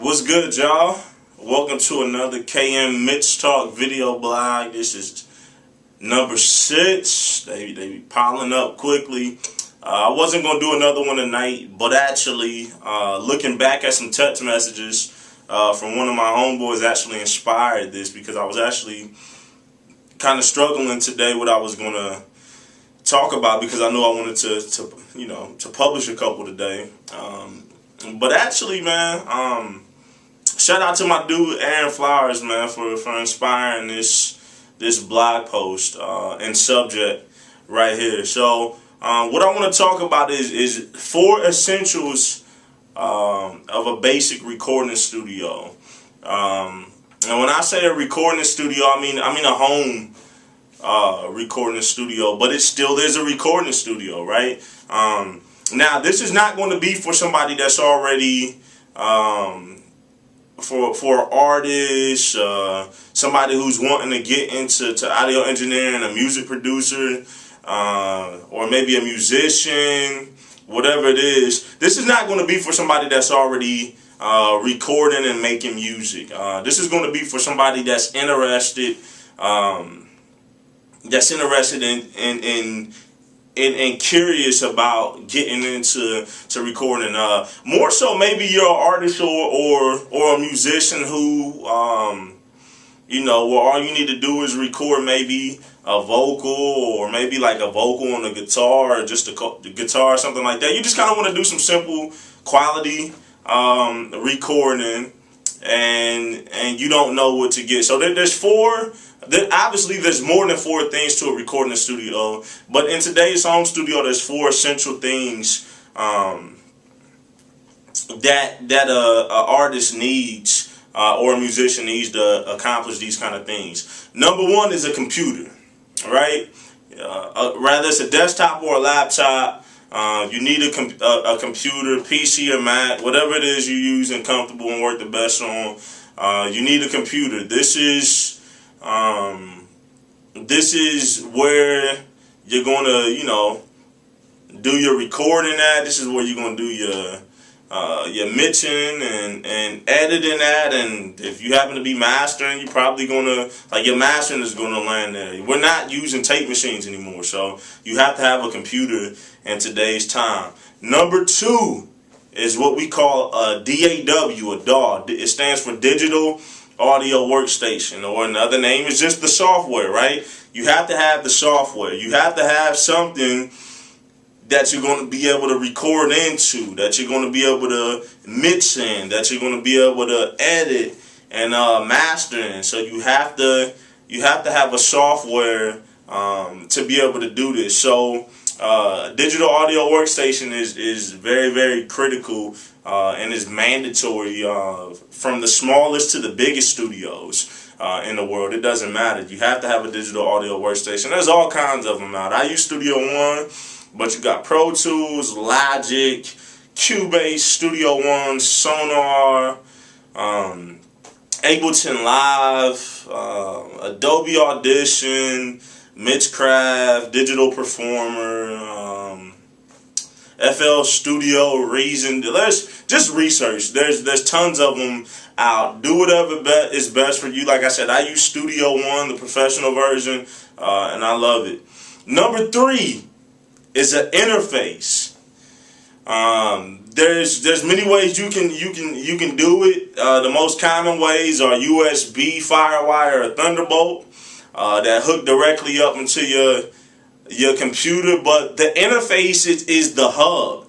What's good, y'all? Welcome to another KM Mitch Talk video blog. This is number 6. They be piling up quickly. I wasn't going to do another one tonight, but actually, looking back at some text messages from one of my homeboys actually inspired this, because I was actually kind of struggling today what I was going to talk about, because I knew I wanted to publish a couple today. But actually, man, shout out to my dude Aaron Flowers, man, for inspiring this blog post and subject right here. So what I want to talk about is 4 essentials of a basic recording studio. And when I say a recording studio, I mean a home recording studio, but it still is a recording studio, right? Now, this is not going to be for somebody that's already for artists, somebody who's wanting to get into audio engineering, a music producer, or maybe a musician, whatever it is. This is not going to be for somebody that's already recording and making music. This is going to be for somebody that's interested, and curious about getting into recording. More so, maybe you're an artist or a musician who, where all you need to do is record maybe a vocal, or maybe like a vocal on the guitar, or just the guitar or something like that. You just kind of want to do some simple quality recording, and you don't know what to get. So there's 4. Obviously, there's more than 4 things to a recording studio, but in today's home studio, there's 4 essential things that a artist needs or a musician needs to accomplish these kind of things. Number 1 is a computer, right? Whether it's a desktop or a laptop, you need a computer, PC or Mac, whatever it is you're using, comfortable and work the best on. You need a computer. This is where you're going to, do your recording at. This is where you're going to do your mixing and editing at. And if you happen to be mastering, you're probably going to, your mastering is going to land there. We're not using tape machines anymore, so you have to have a computer in today's time. Number 2 is what we call a DAW, a DAW. It stands for Digital Audio Workstation, or another name is just the software, right? You have to have the software. You have to have something that you're going to be able to record into, that you're going to be able to mix in, that you're going to be able to edit and master in. So you have to have a software to be able to do this. So Digital Audio Workstation is very, very critical and is mandatory from the smallest to the biggest studios in the world. It doesn't matter. You have to have a digital audio workstation. There's all kinds of them out. I use Studio One, but you got Pro Tools, Logic, Cubase, Studio One, Sonar, Ableton Live, Adobe Audition, Mixcraft, Digital Performer, FL Studio, Reason. Let's just research. There's tons of them out. Do whatever is best for you. Like I said, I use Studio One, the professional version, and I love it. Number 3 is an interface. There's many ways you can do it. The most common ways are USB, FireWire, or Thunderbolt that hook directly up into your computer. But the interface is the hub.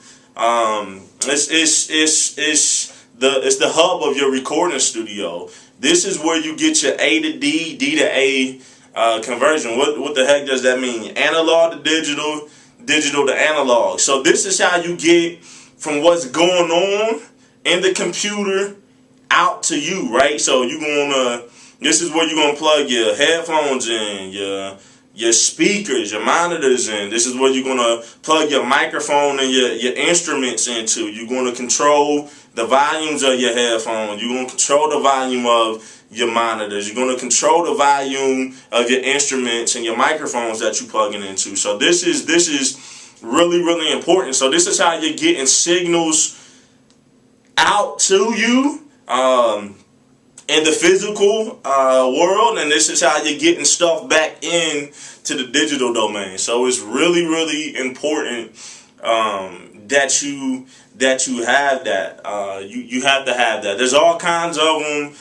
It's the hub of your recording studio. This is where you get your A to D, D to A conversion. What the heck does that mean? Analog to digital, digital to analog. So this is how you get from what's going on in the computer out to you, right? So this is where you're gonna plug your headphones in, your speakers, your monitors in. This is where you're gonna plug your microphone and your instruments into. You're gonna control the volumes of your headphones. You're gonna control the volume of your monitors. You're gonna control the volume of your instruments and your microphones that you're plugging into. So this is really, really important. So this is how you're getting signals out to you in the physical world, and this is how you're getting stuff back in to the digital domain. So it's really, really important that you have that. You have to have that. There's all kinds of them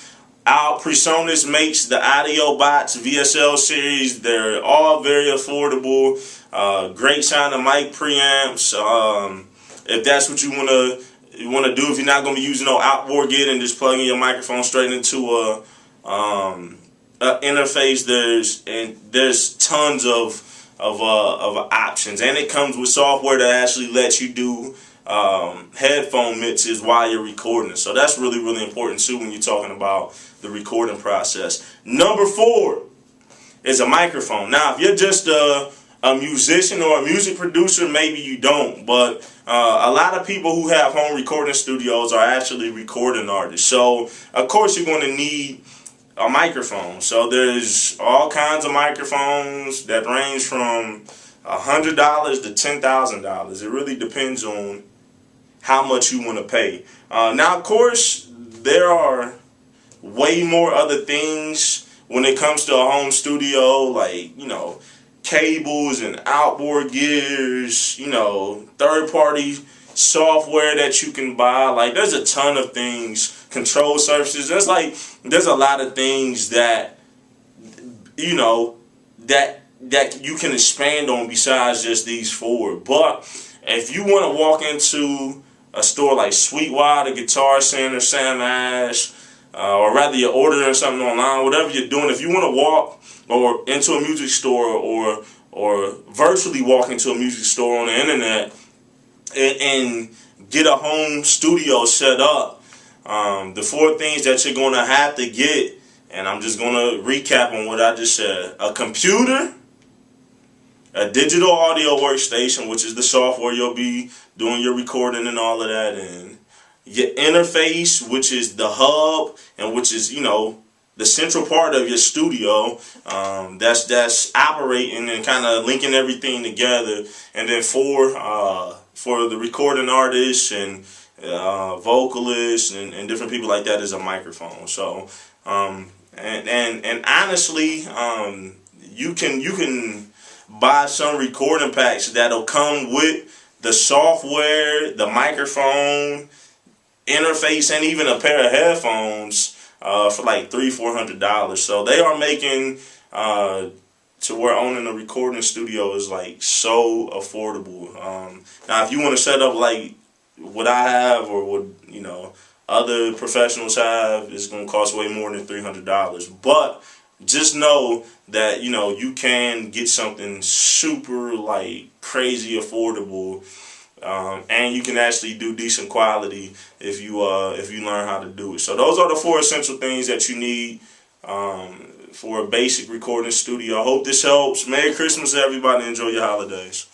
out. PreSonus makes the Audio Bots VSL series. They're all very affordable. Great sounding mic preamps. If that's what you want to do, if you're not going to be using no outboard gear and just plugging your microphone straight into a interface, there's tons of options, and it comes with software that actually lets you do headphone mixes while you're recording. So that's really, really important too when you're talking about the recording process. Number 4 is a microphone. Now, if you're just a musician or a music producer, maybe you don't, but a lot of people who have home recording studios are actually recording artists. So of course you're going to need a microphone. So there's all kinds of microphones that range from $100 to $10,000. It really depends on how much you want to pay. Now, of course, there are way more other things when it comes to a home studio, like, cables and outboard gears, third-party software that you can buy. Like, there's a ton of things, control surfaces. There's a lot of things that, that you can expand on besides just these 4. But if you want to walk into a store like Sweetwater, Guitar Center, Sam Ash, or rather you're ordering something online, whatever you're doing, if you want to walk or into a music store or virtually walk into a music store on the internet and get a home studio set up, the 4 things that you're going to have to get, and I'm just going to recap on what I just said: a computer, a digital audio workstation, which is the software you'll be doing your recording and all of that in, your interface, which is the hub and which is, the central part of your studio, that's operating and kind of linking everything together. And then 4, for the recording artists and vocalists and different people like that, is a microphone. So and honestly, you can buy some recording packs that'll come with the software, the microphone, interface, and even a pair of headphones for like $300-400. So they are making to where owning a recording studio is like so affordable. Now, if you want to set up like what I have or what other professionals have, it's going to cost way more than $300. But just know that you can get something super like crazy affordable, and you can actually do decent quality if you learn how to do it. So those are the 4 essential things that you need for a basic recording studio. I hope this helps. Merry Christmas, everybody. Enjoy your holidays.